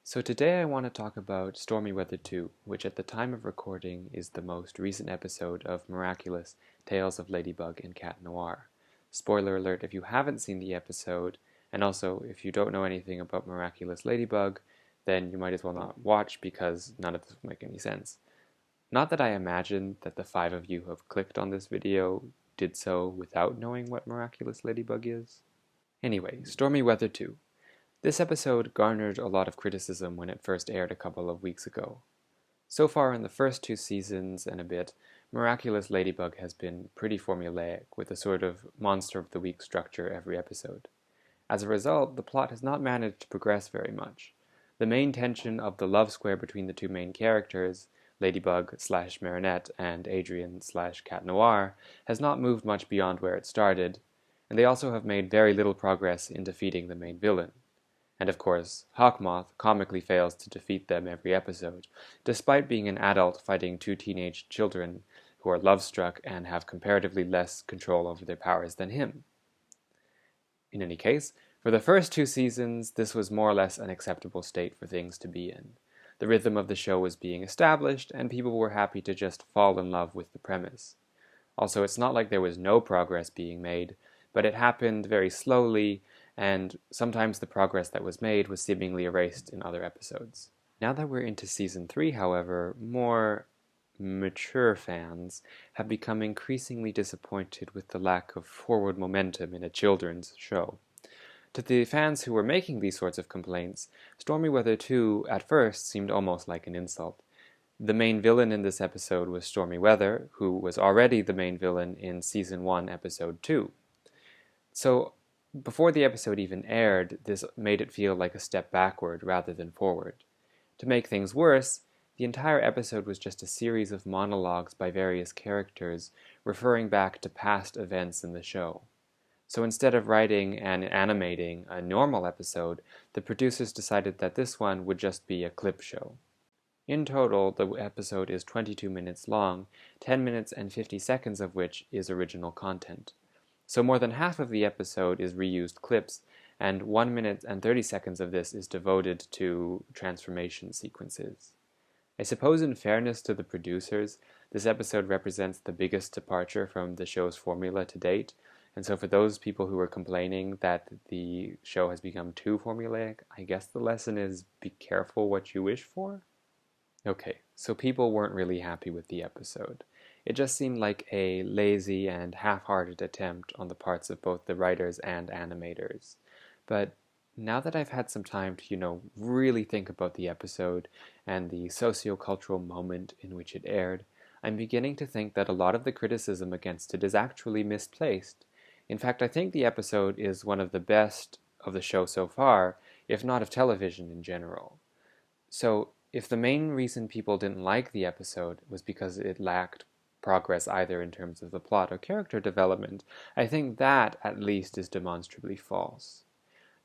So today I want to talk about Stormy Weather 2, which at the time of recording is the most recent episode of Miraculous Tales of Ladybug and Cat Noir. Spoiler alert if you haven't seen the episode, and also if you don't know anything about Miraculous Ladybug, then you might as well not watch because none of this will make any sense. Not that I imagine that the 5 of you who have clicked on this video did so without knowing what Miraculous Ladybug is. Anyway, Stormy Weather 2. This episode garnered a lot of criticism when it first aired a couple of weeks ago. So far in the first 2 seasons and a bit, Miraculous Ladybug has been pretty formulaic, with a sort of monster of the week structure every episode. As a result, the plot has not managed to progress very much. The main tension of the love square between the 2 main characters, Ladybug/Marinette and Adrien/Cat Noir, has not moved much beyond where it started, and they also have made very little progress in defeating the main villain. And of course, Hawkmoth comically fails to defeat them every episode, despite being an adult fighting 2 teenage children who are love-struck and have comparatively less control over their powers than him. In any case, for the first 2 seasons, this was more or less an acceptable state for things to be in. The rhythm of the show was being established, and people were happy to just fall in love with the premise. Also, it's not like there was no progress being made, but it happened very slowly, and sometimes the progress that was made was seemingly erased in other episodes. Now that we're into Season 3, however, more mature fans have become increasingly disappointed with the lack of forward momentum in a children's show. To the fans who were making these sorts of complaints, Stormy Weather 2 at first seemed almost like an insult. The main villain in this episode was Stormy Weather, who was already the main villain in Season 1, Episode 2. So, before the episode even aired, this made it feel like a step backward rather than forward. To make things worse, the entire episode was just a series of monologues by various characters referring back to past events in the show. So instead of writing and animating a normal episode, the producers decided that this one would just be a clip show. In total, the episode is 22 minutes long, 10 minutes and 50 seconds of which is original content. So more than half of the episode is reused clips, and 1 minute and 30 seconds of this is devoted to transformation sequences. I suppose in fairness to the producers, this episode represents the biggest departure from the show's formula to date, and so for those people who are complaining that the show has become too formulaic, I guess the lesson is be careful what you wish for? Okay, so people weren't really happy with the episode. It just seemed like a lazy and half-hearted attempt on the parts of both the writers and animators. But now that I've had some time to, really think about the episode and the socio-cultural moment in which it aired, I'm beginning to think that a lot of the criticism against it is actually misplaced. In fact, I think the episode is one of the best of the show so far, if not of television in general. So, if the main reason people didn't like the episode was because it lacked progress either in terms of the plot or character development, I think that, at least, is demonstrably false.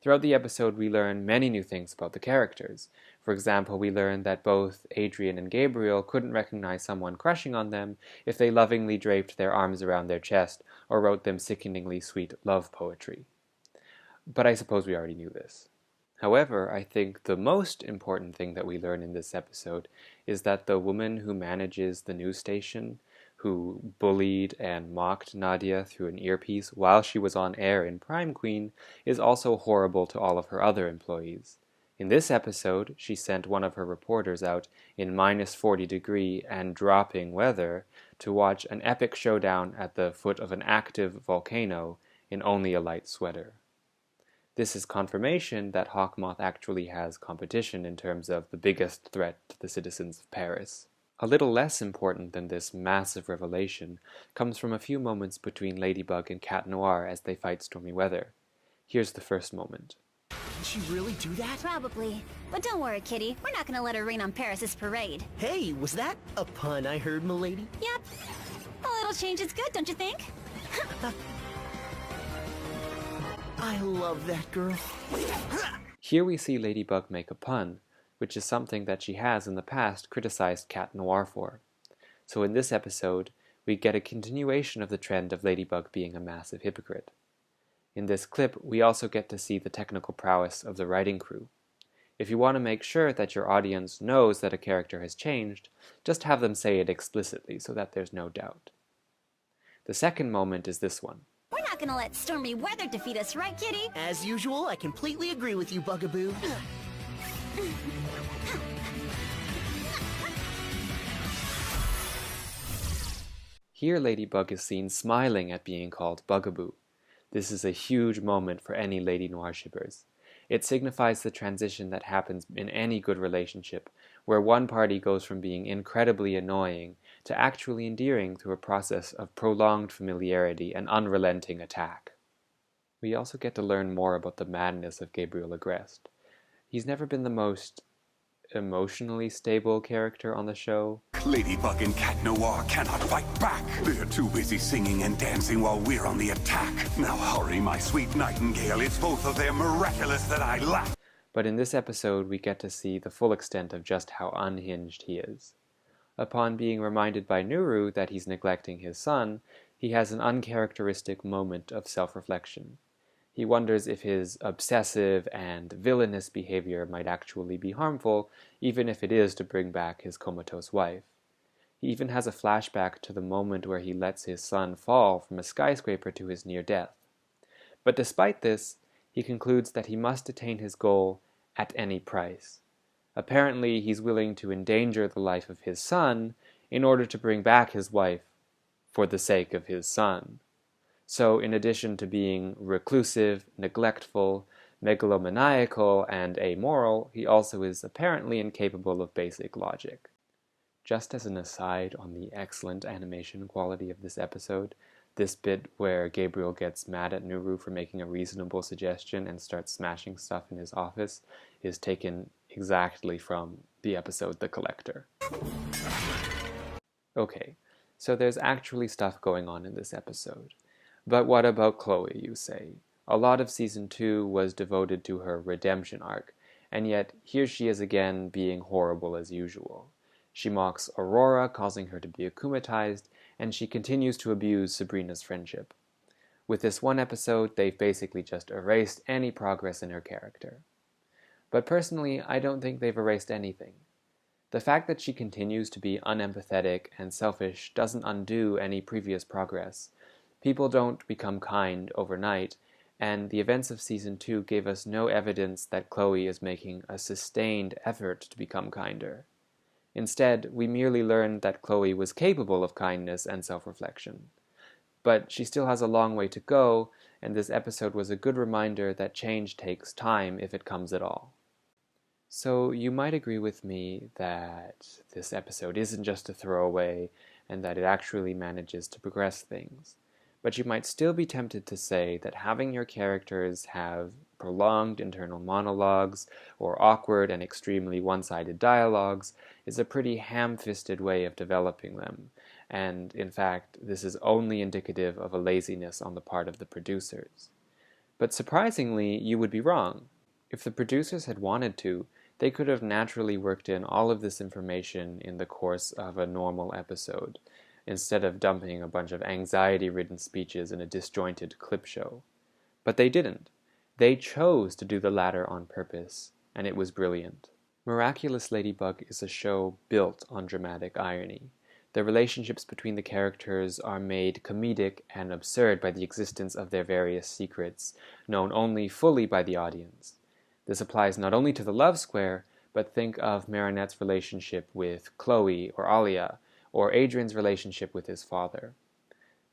Throughout the episode, we learn many new things about the characters. For example, we learn that both Adrien and Gabriel couldn't recognize someone crushing on them if they lovingly draped their arms around their chest or wrote them sickeningly sweet love poetry. But I suppose we already knew this. However, I think the most important thing that we learn in this episode is that the woman who manages the news station, who bullied and mocked Nadia through an earpiece while she was on air in Prime Queen, is also horrible to all of her other employees. In this episode, she sent one of her reporters out in -40-degree and dropping weather to watch an epic showdown at the foot of an active volcano in only a light sweater. This is confirmation that Hawkmoth actually has competition in terms of the biggest threat to the citizens of Paris. A little less important than this massive revelation comes from a few moments between Ladybug and Cat Noir as they fight Stormy Weather. Here's the first moment. Can she really do that? Probably. But don't worry, Kitty. We're not gonna let her rain on Paris' parade. Hey, was that a pun I heard, milady? Yep. A little change is good, don't you think? I love that girl. Here we see Ladybug make a pun, which is something that she has in the past criticized Cat Noir for. So in this episode, we get a continuation of the trend of Ladybug being a massive hypocrite. In this clip, we also get to see the technical prowess of the writing crew. If you want to make sure that your audience knows that a character has changed, just have them say it explicitly so that there's no doubt. The second moment is this one. We're not gonna let Stormy Weather defeat us, right, Kitty? As usual, I completely agree with you, Bugaboo. Here Ladybug is seen smiling at being called Bugaboo. This is a huge moment for any Lady Noir shippers. It signifies the transition that happens in any good relationship, where one party goes from being incredibly annoying to actually endearing through a process of prolonged familiarity and unrelenting attack. We also get to learn more about the madness of Gabriel Agreste. He's never been the most emotionally stable character on the show. Ladybug and Cat Noir cannot fight back. They're too busy singing and dancing while we're on the attack. Now hurry, my sweet nightingale. It's both of them miraculous that I lack. But in this episode, we get to see the full extent of just how unhinged he is. Upon being reminded by Nuru that he's neglecting his son, he has an uncharacteristic moment of self-reflection. He wonders if his obsessive and villainous behavior might actually be harmful, even if it is to bring back his comatose wife. He even has a flashback to the moment where he lets his son fall from a skyscraper to his near death. But despite this, he concludes that he must attain his goal at any price. Apparently, he's willing to endanger the life of his son in order to bring back his wife for the sake of his son. So in addition to being reclusive, neglectful, megalomaniacal, and amoral, he also is apparently incapable of basic logic. Just as an aside on the excellent animation quality of this episode, this bit where Gabriel gets mad at Nuru for making a reasonable suggestion and starts smashing stuff in his office is taken exactly from the episode The Collector. Okay, so there's actually stuff going on in this episode. But what about Chloe, you say? A lot of Season 2 was devoted to her redemption arc, and yet here she is again being horrible as usual. She mocks Aurora, causing her to be akumatized, and she continues to abuse Sabrina's friendship. With this one episode, they've basically just erased any progress in her character. But personally, I don't think they've erased anything. The fact that she continues to be unempathetic and selfish doesn't undo any previous progress. People don't become kind overnight, and the events of Season 2 gave us no evidence that Chloe is making a sustained effort to become kinder. Instead, we merely learned that Chloe was capable of kindness and self-reflection. But she still has a long way to go, and this episode was a good reminder that change takes time if it comes at all. So you might agree with me that this episode isn't just a throwaway, and that it actually manages to progress things. But you might still be tempted to say that having your characters have prolonged internal monologues or awkward and extremely one-sided dialogues is a pretty ham-fisted way of developing them, and in fact, this is only indicative of a laziness on the part of the producers. But surprisingly, you would be wrong. If the producers had wanted to, they could have naturally worked in all of this information in the course of a normal episode, instead of dumping a bunch of anxiety-ridden speeches in a disjointed clip show. But they didn't. They chose to do the latter on purpose, and it was brilliant. Miraculous Ladybug is a show built on dramatic irony. The relationships between the characters are made comedic and absurd by the existence of their various secrets, known only fully by the audience. This applies not only to the love square, but think of Marinette's relationship with Chloe or Alia, or Adrian's relationship with his father.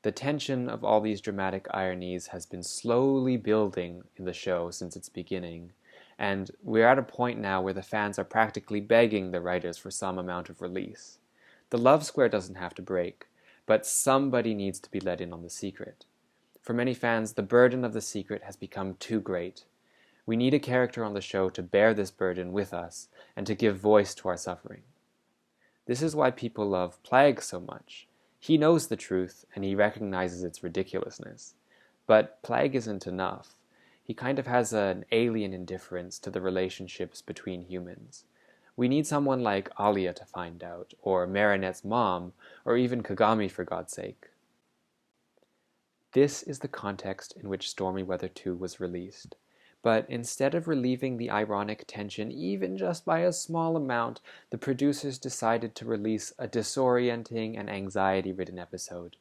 The tension of all these dramatic ironies has been slowly building in the show since its beginning, and we're at a point now where the fans are practically begging the writers for some amount of release. The love square doesn't have to break, but somebody needs to be let in on the secret. For many fans, the burden of the secret has become too great. We need a character on the show to bear this burden with us and to give voice to our suffering. This is why people love Plague so much. He knows the truth, and he recognizes its ridiculousness. But Plague isn't enough. He kind of has an alien indifference to the relationships between humans. We need someone like Alia to find out, or Marinette's mom, or even Kagami for God's sake. This is the context in which Stormy Weather 2 was released. But instead of relieving the ironic tension even just by a small amount, the producers decided to release a disorienting and anxiety-ridden episode.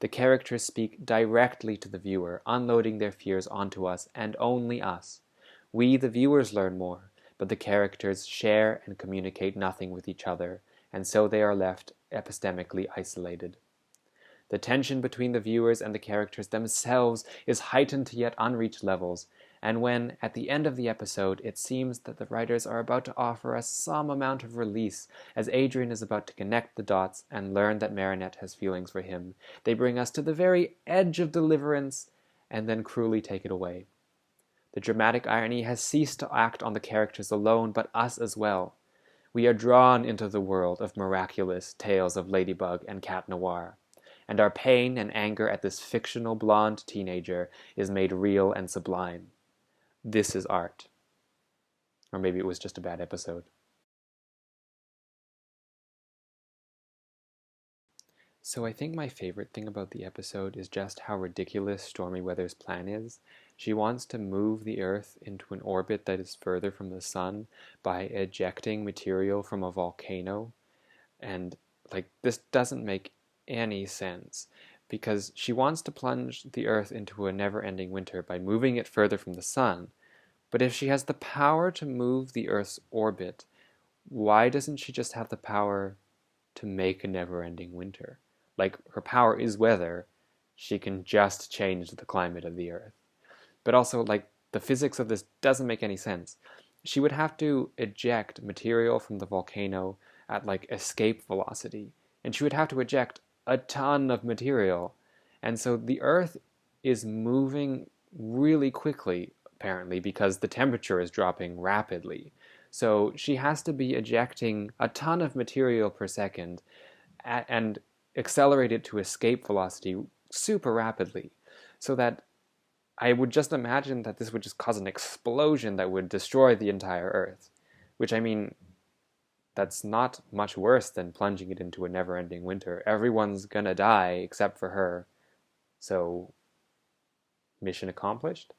The characters speak directly to the viewer, unloading their fears onto us and only us. We, the viewers, learn more, but the characters share and communicate nothing with each other, and so they are left epistemically isolated. The tension between the viewers and the characters themselves is heightened to yet unreached levels, and when, at the end of the episode, it seems that the writers are about to offer us some amount of release, as Adrian is about to connect the dots and learn that Marinette has feelings for him, they bring us to the very edge of deliverance and then cruelly take it away. The dramatic irony has ceased to act on the characters alone, but us as well. We are drawn into the world of Miraculous Tales of Ladybug and Cat Noir, and our pain and anger at this fictional blonde teenager is made real and sublime. This is art. Or maybe it was just a bad episode. So I think my favorite thing about the episode is just how ridiculous Stormy Weather's plan is. She wants to move the Earth into an orbit that is further from the sun by ejecting material from a volcano. And this doesn't make any sense, because she wants to plunge the Earth into a never-ending winter by moving it further from the sun. But if she has the power to move the Earth's orbit, why doesn't she just have the power to make a never-ending winter? Her power is weather, she can just change the climate of the Earth. But also, the physics of this doesn't make any sense. She would have to eject material from the volcano at, escape velocity, and she would have to eject a ton of material. And so the Earth is moving really quickly, apparently, because the temperature is dropping rapidly. So she has to be ejecting a ton of material per second and accelerate it to escape velocity super rapidly, so that I would just imagine that this would just cause an explosion that would destroy the entire Earth. Which, I mean, that's not much worse than plunging it into a never-ending winter. Everyone's gonna die except for her. So, mission accomplished?